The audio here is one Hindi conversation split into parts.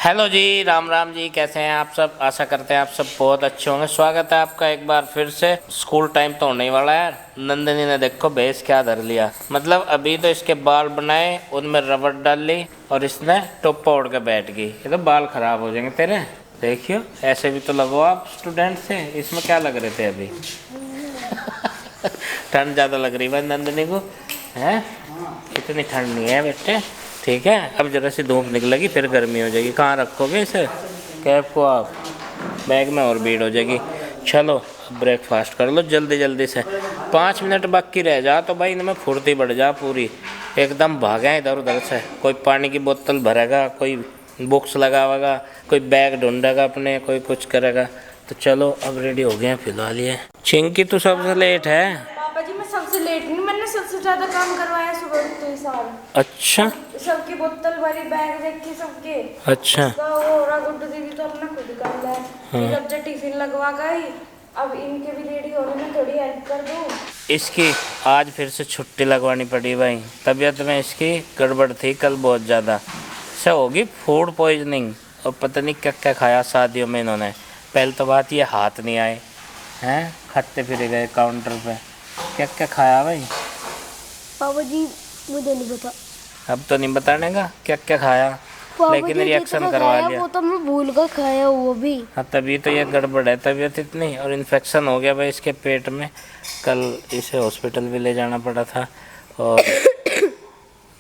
हेलो जी, राम राम जी। कैसे हैं आप सब? आशा करते हैं आप सब बहुत अच्छे होंगे। स्वागत है आपका एक बार फिर से। स्कूल टाइम तो होने ही वाला है यार। नंदिनी ने देखो बेस क्या धर लिया। मतलब अभी तो इसके बाल बनाए, उनमें रबड़ डाल ली और इसने टोपा ओढ़ के बैठ गई। ये तो बाल खराब हो जाएंगे तेरे। देखियो ऐसे भी तो लगो आप स्टूडेंट से। इसमें क्या लग रहे थे अभी? ठंड ज़्यादा लग रही है नंदिनी को, है? इतनी ठंड नहीं है बेटे, ठीक है। अब जरा सी धूप निकलेगी फिर गर्मी हो जाएगी। कहाँ रखोगे इसे, कैप को? आप बैग में और भीड़ हो जाएगी। चलो ब्रेकफास्ट कर लो जल्दी जल्दी से। 5 मिनट बाकी रह जा तो भाई इनमें फुर्ती बढ़ जा पूरी। एकदम भागे इधर उधर से। कोई पानी की बोतल भरेगा, कोई बुक्स लगावेगा, कोई बैग ढूंढेगा अपने, कोई कुछ करेगा। तो चलो अब रेडी हो गए हैं फिलहाल। ये चिंकी तो सबसे लेट है। पापा जी मैं सबसे लेट नहीं, मैंने सबसे ज्यादा काम करवाया सुबह उठते ही साल। अच्छा सबकी बोतल भरी, बैग देखी सबके। अच्छा। उसका वो रहा गुड्डू दीदी तो अपना खुद कर ले। फिर अब जब टिफिन लगवा गई, अब इनके भी रेडी होने में थोड़ी हेल्प कर दूं। इसकी आज फिर से छुट्टी लगवानी पड़ी भाई। तबीयत में इसकी गड़बड़ थी कल बहुत ज़्यादा। से होगी फूड पॉइजनिंग और पता नहीं क्या क्या खाया शादियों में इन्होंने। पहले तो बात ये हाथ नहीं आए हैं, खाते फिर गए काउंटर पे। क्या क्या खाया भाई? पापा जी मुझे नहीं पता। अब तो नहीं बताने का क्या क्या खाया, लेकिन रिएक्शन करवा लिया। वो तो मैं भूल कर खाया वो भी। हाँ तभी तो ये गड़बड़ है तबीयत इतनी। और इन्फेक्शन हो गया भाई इसके पेट में। कल इसे हॉस्पिटल भी ले जाना पड़ा था। और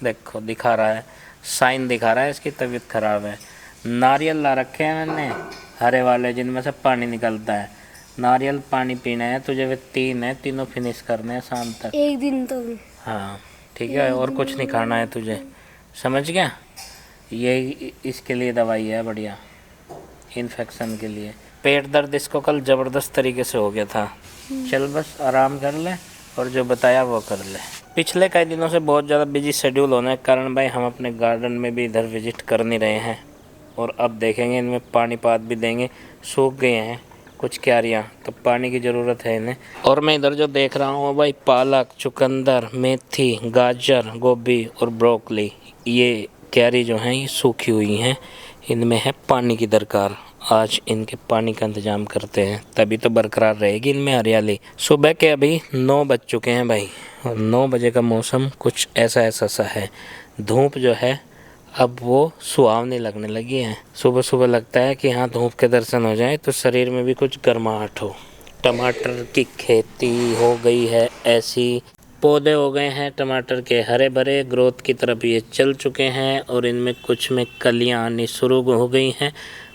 देखो दिखा रहा है, साइन दिखा रहा है इसकी तबीयत खराब है। नारियल ला रखे हैं मैंने, हरे वाले जिनमें से पानी निकलता है। नारियल पानी पीना है तुझे। वे 3 है, तीनों फिनिश करने हैं शाम तक। एक दिन तो हाँ ठीक है, और कुछ नहीं खाना है तुझे, समझ गया? ये इसके लिए दवाई है बढ़िया, इन्फेक्शन के लिए। पेट दर्द इसको कल ज़बरदस्त तरीके से हो गया था। चल बस आराम कर ले और जो बताया वो कर ले। पिछले कई दिनों से बहुत ज़्यादा बिजी शेड्यूल होने के कारण भाई हम अपने गार्डन में भी इधर विजिट कर नहीं रहे हैं। और अब देखेंगे इनमें पानी पात भी देंगे। सूख गए हैं कुछ क्यारियाँ, तो पानी की ज़रूरत है इन्हें। और मैं इधर जो देख रहा हूँ भाई, पालक, चुकंदर, मेथी, गाजर, गोभी और ब्रोकली, ये क्यारी जो हैं ये सूखी हुई हैं। इनमें है पानी की दरकार। आज इनके पानी का इंतज़ाम करते हैं, तभी तो बरकरार रहेगी इनमें हरियाली। सुबह के अभी 9 बज चुके हैं भाई, और 9 बजे का मौसम कुछ ऐसा ऐसा सा है। धूप जो है अब वो सुहावनी लगने लगी है। सुबह सुबह लगता है कि हाँ धूप के दर्शन हो जाए तो शरीर में भी कुछ गर्माहट हो। टमाटर की खेती हो गई है ऐसी, पौधे हो गए हैं टमाटर के हरे भरे, ग्रोथ की तरफ ये चल चुके हैं और इनमें कुछ में कलियां आनी शुरू हो गई हैं।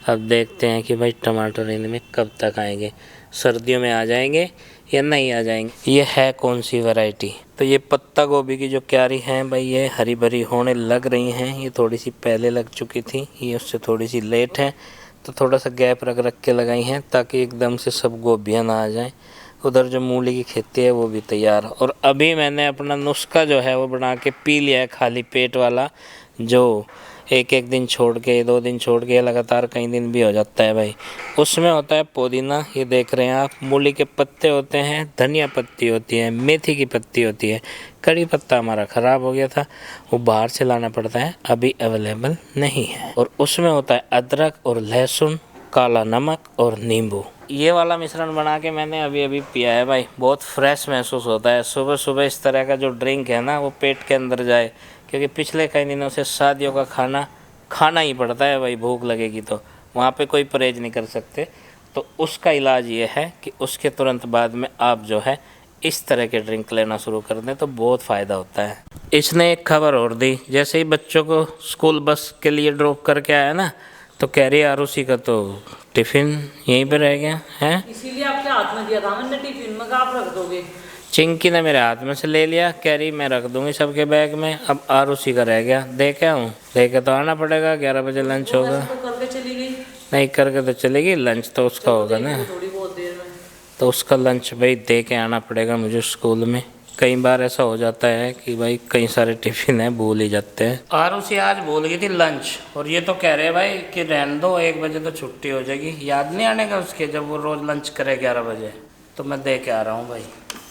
अब देखते हैं कि भाई टमाटर इनमें कब तक आएंगे, सर्दियों में आ जाएंगे या नहीं आ जाएंगे। ये है कौन सी वैरायटी? तो ये पत्ता गोभी की जो क्यारी हैं भाई, ये हरी भरी होने लग रही हैं। ये थोड़ी सी पहले लग चुकी थी, ये उससे थोड़ी सी लेट है, तो थोड़ा सा गैप रख रख के लगाई हैं ताकि एकदम से सब गोभियाँ ना आ जाएं। उधर जो मूली की खेती है वो भी तैयार। और अभी मैंने अपना नुस्खा जो है वो बना के पी लिया है, खाली पेट वाला, जो एक एक दिन छोड़ के, 2 दिन छोड़ के, लगातार कई दिन भी हो जाता है भाई। उसमें होता है पुदीना, ये देख रहे हैं आप, मूली के पत्ते होते हैं, धनिया पत्ती होती है, मेथी की पत्ती होती है। कड़ी पत्ता हमारा ख़राब हो गया था, वो बाहर से लाना पड़ता है, अभी अवेलेबल नहीं है। और उसमें होता है अदरक और लहसुन, काला नमक और नींबू। ये वाला मिश्रण बना के मैंने अभी अभी पिया है भाई, बहुत फ्रेश महसूस होता है। सुबह सुबह इस तरह का जो ड्रिंक है ना वो पेट के अंदर जाए, क्योंकि पिछले कई दिनों से शादियों का खाना खाना ही पड़ता है भाई। भूख लगेगी तो वहाँ पे कोई परहेज नहीं कर सकते। तो उसका इलाज ये है कि उसके तुरंत बाद में आप जो है इस तरह के ड्रिंक लेना शुरू कर दें तो बहुत फ़ायदा होता है। इसने एक खबर और दी, जैसे ही बच्चों को स्कूल बस के लिए ड्रॉप करके आया ना, तो कह रही आरुषि का तो टिफ़िन यहीं पे रह गया है। इसीलिए आपके हाथ में दिया था मैंने टिफिन में, आप रख दोगे? चिंकी ने मेरे हाथ में से ले लिया, कह रही मैं रख दूंगी सबके बैग में। अब आरुषि का रह गया, दे के आऊँ? दे के तो आना पड़ेगा, 11 बजे लंच होगा। तो करके चली गई। नहीं करके तो चलेगी, लंच तो उसका होगा ना, थोड़ी बहुत देर में तो उसका लंच भाई दे के आना पड़ेगा मुझे स्कूल में। कई बार ऐसा हो जाता है कि भाई कई सारे टिफ़िन है भूल ही जाते हैं। आरुषि आज भूल गई थी लंच, और ये तो कह रहे हैं भाई कि रहने दो, 1 बजे तो छुट्टी हो जाएगी। याद नहीं आने का उसके, जब वो रोज़ लंच करे 11 बजे। तो मैं दे के आ रहा हूँ भाई,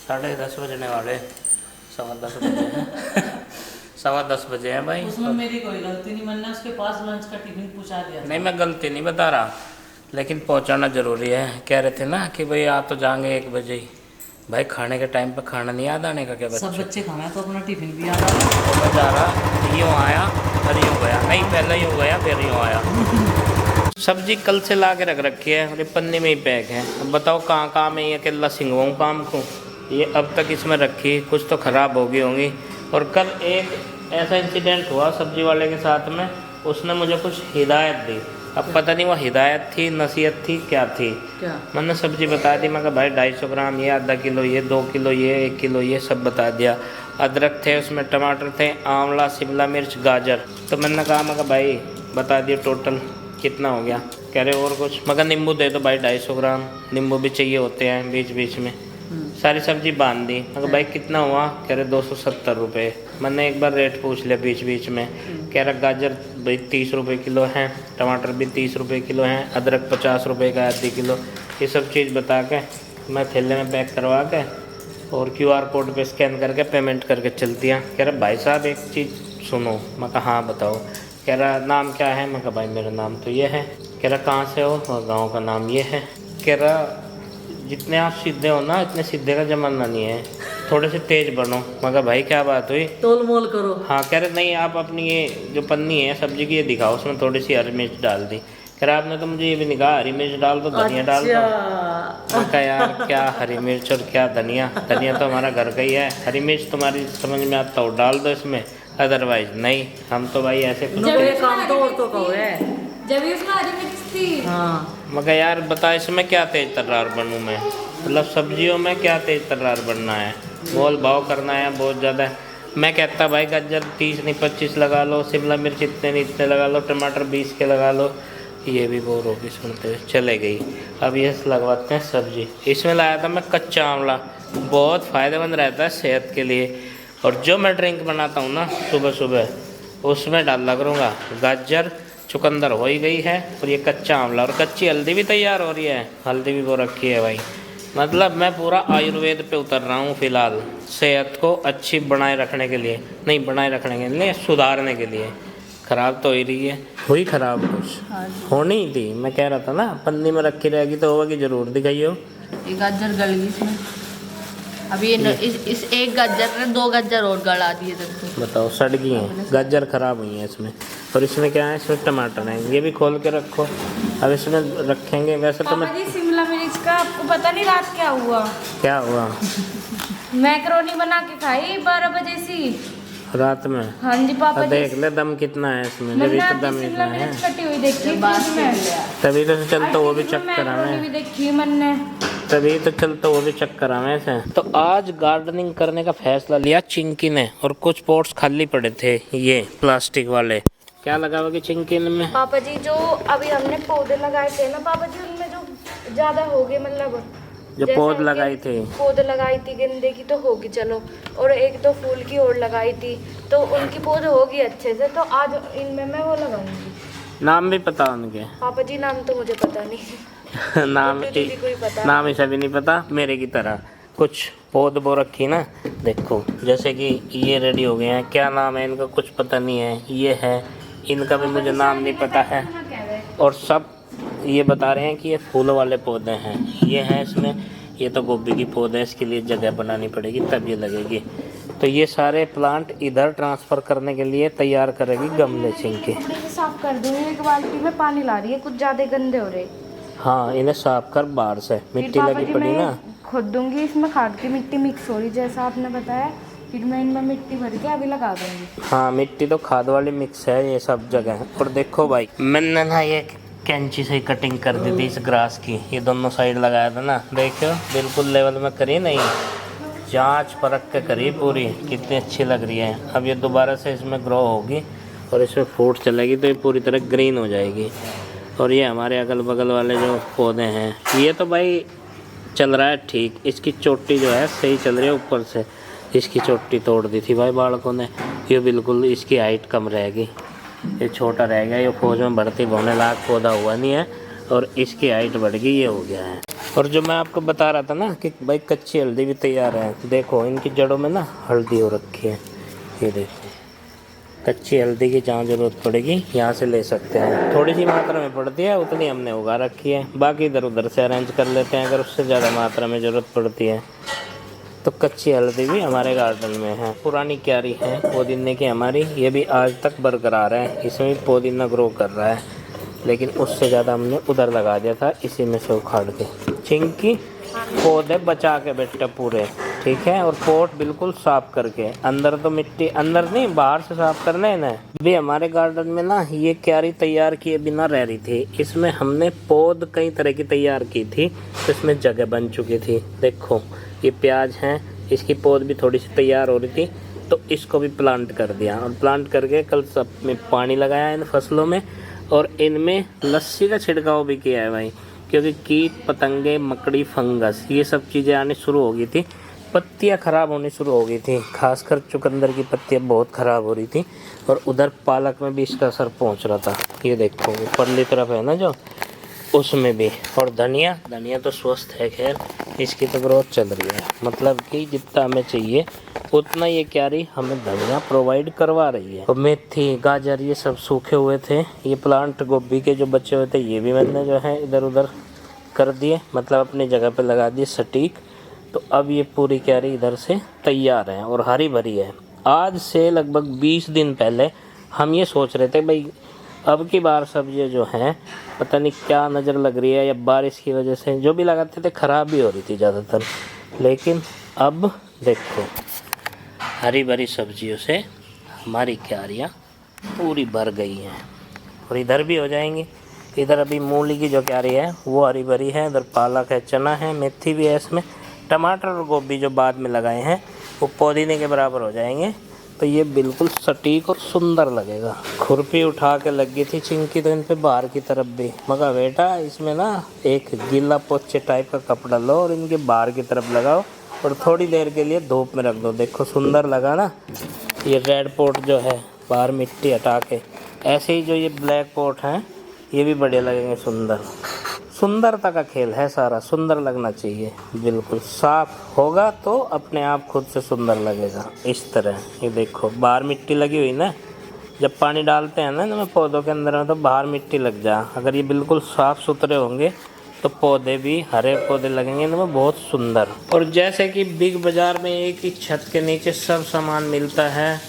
10:30 बजने वाले, 10:15 बजे 10:15 बजे है भाई। उसमें मेरी कोई गलती नहीं, मैंने उसके पास लंच का टिफिन पूछा दिया था। नहीं मैं गलती नहीं बता रहा, लेकिन पहुंचाना ज़रूरी है। कह रहे थे ना कि भाई आ तो जाएंगे 1 बजे ही। भाई खाने के टाइम पे खाना नहीं याद आने का क्या सब बच्चे? बच्चे खाना है तो अपना टिफिन भी याद आ रहा। तो मैं जा रहा, यूँ आया फिर यूँ गया, नहीं पहले यूँ गया फिर यूँ आया। सब्जी कल से ला के रख रखी है और ये पन्नी में ही पैक है। अब बताओ कहाँ कहाँ मैं ये अकेला सिंगवाऊँ काम को? ये अब तक इसमें रखी, कुछ तो ख़राब हो गई होंगी। और कल एक ऐसा इंसिडेंट हुआ सब्जी वाले के साथ में, उसने मुझे कुछ हिदायत दी। अब पता नहीं वो हिदायत थी, नसीहत थी, क्या थी। क्या? मैंने सब्जी बता दी, मैं कहा भाई 250 ग्राम ये, आधा किलो ये, 2 किलो ये, 1 किलो ये, सब बता दिया। अदरक थे उसमें, टमाटर थे, आंवला, शिमला मिर्च, गाजर। तो मैंने कहा भाई बता दिए टोटल कितना हो गया। कह रहे और कुछ? मगर नींबू दे दो भाई 250 ग्राम, नींबू भी चाहिए होते हैं बीच बीच में। सारी सब्जी बांध दी। मगर भाई कितना हुआ? कह रहे 270 रुपये। मैंने एक बार रेट पूछ लिया बीच बीच में। कह रहा गाजर भाई 30 रुपये किलो हैं, टमाटर भी 30 रुपये किलो हैं, अदरक 50 रुपये का आधी किलो। ये सब चीज़ बता के मैं थैले में पैक करवा के और QR कोड पे स्कैन करके पेमेंट करके चल दिया। कह रहा भाई साहब एक चीज़ सुनो। मैं कहा हाँ बताओ। कह रहा नाम क्या है? मैं कहा भाई मेरा नाम तो ये है। कह रहा कहाँ से हो? और गाँव का नाम ये है। कह रहा जितने आप सीधे हो ना, इतने सीधे का जमाना नहीं है, थोड़े से तेज बनो। मगर भाई क्या बात हुई? तोल मोल करो। हाँ कह रहे नहीं आप अपनी ये जो पन्नी है सब्जी की ये दिखाओ, उसमें थोड़ी सी हरी मिर्च डाल दी। कह रहा आपने तो मुझे ये भी नहीं कहा हरी मिर्च डाल दो, धनिया डाल दो। मैं कहा यार क्या हरी मिर्च और क्या धनिया, धनिया तो हमारा घर का ही है, हरी मिर्च तुम्हारी समझ में आता हो डाल दो इसमें, अदरवाइज नहीं। हम तो भाई ऐसे कुछ तो ये काम तो औरतों का हो है। जब भी उसमें हरी मिर्च थी। हाँ मगर यार बता इसमें क्या तेज तर्रार बनूँ मैं? मतलब सब्जियों में क्या तेज तर्रार बनना है? मोल भाव करना है बहुत ज़्यादा। मैं कहता भाई गाजर 30 नहीं 25 लगा लो, शिमला मिर्च इतने नहीं इतने लगा लो, टमाटर 20 के लगा लो। ये भी बोर होगी सुनते हुए, चले गई। अब ये लगवाते हैं सब्जी। इसमें लाया था मैं कच्चा आंवला, बहुत फ़ायदेमंद रहता है सेहत के लिए। और जो मैं ड्रिंक बनाता हूँ ना सुबह सुबह, उसमें डाला करूँगा गाजर। चुकंदर हो ही गई है और ये कच्चा आंवला, और कच्ची हल्दी भी तैयार हो रही है, हल्दी भी वो रखी है भाई। मतलब मैं पूरा आयुर्वेद पे उतर रहा हूँ फ़िलहाल, सेहत को अच्छी बनाए रखने के लिए, नहीं बनाए रखने के लिए, सुधारने के लिए। ख़राब तो हो ही रही है, हुई ख़राब कुछ होनी ही थी। मैं कह रहा था ना पन्नी में रखी रहेगी तो होगी ज़रूर। दिखाइए ये गाजर गल गई इसमें। अभी ये इस एक गाजर ने 2 गाजर और गला दिए थे। बताओ सड़ गई हैं, गाजर ख़राब हुई हैं इसमें। और इसमें क्या है? इसमें टमाटर हैं, ये भी खोल के रखो। अब इसमें रखेंगे वैसे तो पापा मैं। जी शिमला मिर्च का आपको पता नहीं रात क्या हुआ? क्या हुआ? मैक्रोनी बना के खाई 12 बजे सी रात में। हाँ जी पापा जी। देख ले दम कितना है इसमें, जब मैंने इतना आपकी दम शिमला इतना है मिर्च कटी हुई देखी फ्रिज में, तभी तो चलता वो भी चक्कर मैक्रोनी भी हमें, देखी मैंने। तभी तो चलता वो भी चक्कर हमें से। तो आज गार्डनिंग करने का फैसला लिया चिंकी ने, और कुछ पॉट्स खाली पड़े थे ये प्लास्टिक वाले। क्या लगा हुआ कि चिंकी में? पापा जी जो अभी हमने पौधे लगाए थे ना पापा जी, उनमें जो ज्यादा हो गए, मतलब जो जैसे पौध कि लगाई थी, पौध लगाई थी गेंदे की तो होगी चलो, और 1-2 फूल की और लगाई थी तो उनकी पौध होगी अच्छे से। तो आज इनमें मैं वो लगाऊंगी। नाम भी पता उनके? पापा जी नाम तो मुझे पता नहीं। नाम तो दीदी को ही पता। नाम इसे भी नहीं पता मेरे की तरह। कुछ पौध बो रखी ना, देखो जैसे कि ये रेडी हो गए हैं, क्या नाम है इनका कुछ पता नहीं है, ये है, इनका भी मुझे नाम नहीं पता है। और सब ये बता रहे हैं कि ये फूल वाले पौधे हैं, ये हैं इसमें। ये तो गोभी की पौधे है, इसके लिए जगह बनानी पड़ेगी तब ये लगेगी। तो ये सारे प्लांट इधर ट्रांसफ़र करने के लिए तैयार करेगी गमले चिंकी। साफ कर दूंगी, एक बाल्टी में पानी ला रही है, कुछ ज्यादा गंदे हो रहे। हाँ इन्हें साफ कर बाहर से, मिट्टी लगी पड़ी ना। खुद दूंगी, इसमें खाद की मिट्टी मिक्स हो रही जैसा आपने बताया, फिर मैं इनमें मिट्टी भर के अभी लगा दूंगी। हाँ मिट्टी तो खाद वाली मिक्स है ये सब जगह। और देखो भाई मैंने ना ये कैंची से कटिंग कर दी थी इस ग्रास की, ये दोनों साइड लगाया था ना, देखो बिल्कुल लेवल में करी, नहीं जांच परख के करी पूरी, कितनी अच्छी लग रही है। अब ये दोबारा से इसमें ग्रो होगी और इसमें फ्रूट चलेगी तो ये पूरी तरह ग्रीन हो जाएगी। और ये हमारे अगल बगल वाले जो पौधे हैं ये तो भाई चल रहा है ठीक, इसकी चोटी जो है सही चल रही है ऊपर से। इसकी चोटी तोड़ दी थी भाई बालकों ने, ये बिल्कुल इसकी हाइट कम रहेगी, ये छोटा रह गया, ये फौज में भर्ती होने लायक पौधा हुआ नहीं है और इसकी हाइट बढ़ गई, ये हो गया है। और जो मैं आपको बता रहा था ना कि भाई कच्ची हल्दी भी तैयार है, देखो इनकी जड़ों में ना हल्दी हो रखी है, ये देखो कच्ची हल्दी की जहाँ ज़रूरत पड़ेगी यहाँ से ले सकते हैं। थोड़ी सी मात्रा में पड़ती है उतनी हमने उगा रखी है, बाकी इधर उधर से अरेंज कर लेते हैं अगर उससे ज़्यादा मात्रा में ज़रूरत पड़ती है। तो कच्ची हल्दी भी हमारे गार्डन में है। पुरानी क्यारी है पुदीने की हमारी, ये भी आज तक बरकरार है, इसमें भी पुदीना ग्रो कर रहा है, लेकिन उससे ज़्यादा हमने उधर लगा दिया था, इसी में से उखाड़ के। चिंकी पौधे बचा के बेटा पूरे, ठीक है, और पोट बिल्कुल साफ करके, अंदर तो मिट्टी अंदर नहीं बाहर से साफ करना है ना। भी हमारे गार्डन में ना ये क्यारी तैयार किए बिना रह रही थी, इसमें हमने पौध कई तरह की तैयार की थी, तो इसमें जगह बन चुकी थी। देखो ये प्याज हैं, इसकी पौध भी थोड़ी सी तैयार हो रही थी, तो इसको भी प्लांट कर दिया, और प्लांट करके कल सब में पानी लगाया इन फसलों में, और इनमें लस्सी का छिड़काव भी किया है भाई, क्योंकि कीट पतंगे मकड़ी फंगस ये सब चीज़ें आनी शुरू हो गई थी, पत्तियां ख़राब होनी शुरू हो गई थी, खासकर चुकंदर की पत्तियां बहुत ख़राब हो रही थी, और उधर पालक में भी इसका असर पहुंच रहा था। ये देखो ऊपरली तरफ है ना जो, उसमें भी। और धनिया तो स्वस्थ है, खैर इसकी तो ग्रोथ चल रही है, मतलब कि जितना हमें चाहिए उतना ये क्यारी हमें धनिया प्रोवाइड करवा रही है। और मेथी गाजर ये सब सूखे हुए थे, ये प्लांट गोभी के जो बचे हुए थे ये भी मैंने जो है इधर उधर कर दिए, मतलब अपनी जगह पे लगा दिए सटीक। तो अब ये पूरी क्यारी इधर से तैयार है और हरी भरी है। आज से लगभग 20 दिन पहले हम ये सोच रहे थे भाई अब की बार सब्जियाँ जो हैं पता नहीं क्या नज़र लग रही है, या बारिश की वजह से जो भी लगाते थे ख़राब भी हो रही थी ज़्यादातर, लेकिन अब देखो हरी भरी सब्जियों से हमारी क्यारियाँ पूरी भर गई हैं, और इधर भी हो जाएंगी। इधर अभी मूली की जो क्यारी है वो हरी भरी है, इधर पालक है, चना है, मेथी भी है, इसमें टमाटर और गोभी जो बाद में लगाए हैं वो पुदीने के बराबर हो जाएंगे। तो ये बिल्कुल सटीक और सुंदर लगेगा। खुरपी उठा के लग गई थी चिंकी तो इन पे बाहर की तरफ भी, मगर बेटा इसमें ना एक गीला पोचे टाइप का कपड़ा लो और इनके बाहर की तरफ लगाओ और थोड़ी देर के लिए धूप में रख दो। देखो सुंदर लगा ना। ये रेड पोट जो है बाहर मिट्टी हटा के, ऐसे ही जो ये ब्लैक पोट हैं ये भी बढ़िया लगेंगे। सुंदरता का खेल है सारा, सुंदर लगना चाहिए, बिल्कुल साफ होगा तो अपने आप खुद से सुंदर लगेगा। इस तरह ये देखो बाहर मिट्टी लगी हुई ना, जब पानी डालते हैं ना इनमें पौधों के अंदर में तो बाहर मिट्टी लग जा। अगर ये बिल्कुल साफ़ सुथरे होंगे तो पौधे भी हरे पौधे लगेंगे इनमें बहुत सुंदर। और जैसे कि बिग बाज़ार में एक ही छत के नीचे सब सामान मिलता है,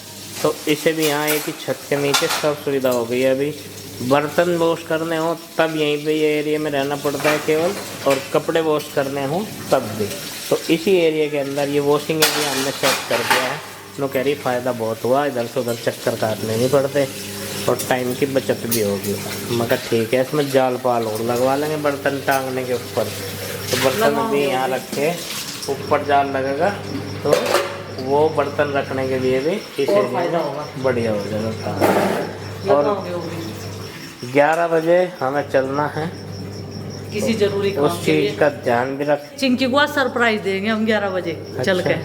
तो इसे भी यहाँ एक ही छत के नीचे सब सुविधा हो गई है। अभी बर्तन वॉश करने हो तब यहीं पे ये एरिया में रहना पड़ता है केवल, और कपड़े वॉश करने हो तब भी। तो इसी एरिया के अंदर ये वॉशिंग एरिया हमने सेट कर दिया है। नो कह रही फ़ायदा बहुत हुआ, इधर से उधर चक्कर काटने नहीं पड़ते और टाइम की बचत भी होगी। मगर ठीक है, इसमें जाल पाल और लगवा लेंगे बर्तन टांगने के ऊपर, तो बर्तन भी यहाँ रख के ऊपर जाल लगेगा तो वो बर्तन रखने के लिए भी इसे बढ़िया हो जाएगा। और 11 बजे हमें चलना है, किसी जरूरी काम उस चीज़ का ध्यान भी रख। चिंकी को आज सरप्राइज देंगे हम 11 बजे चल के।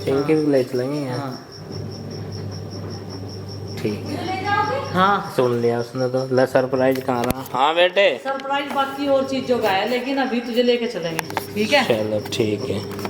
चिंकी भी ले चलेंगे यहाँ। ठीक है, हाँ सुन लिया उसने तो। ले सरप्राइज कहाँ रहा? हाँ बेटे सरप्राइज बाकी और चीजों का है, लेकिन अभी तुझे लेके चलेंगे, ठीक है? चलो ठीक है।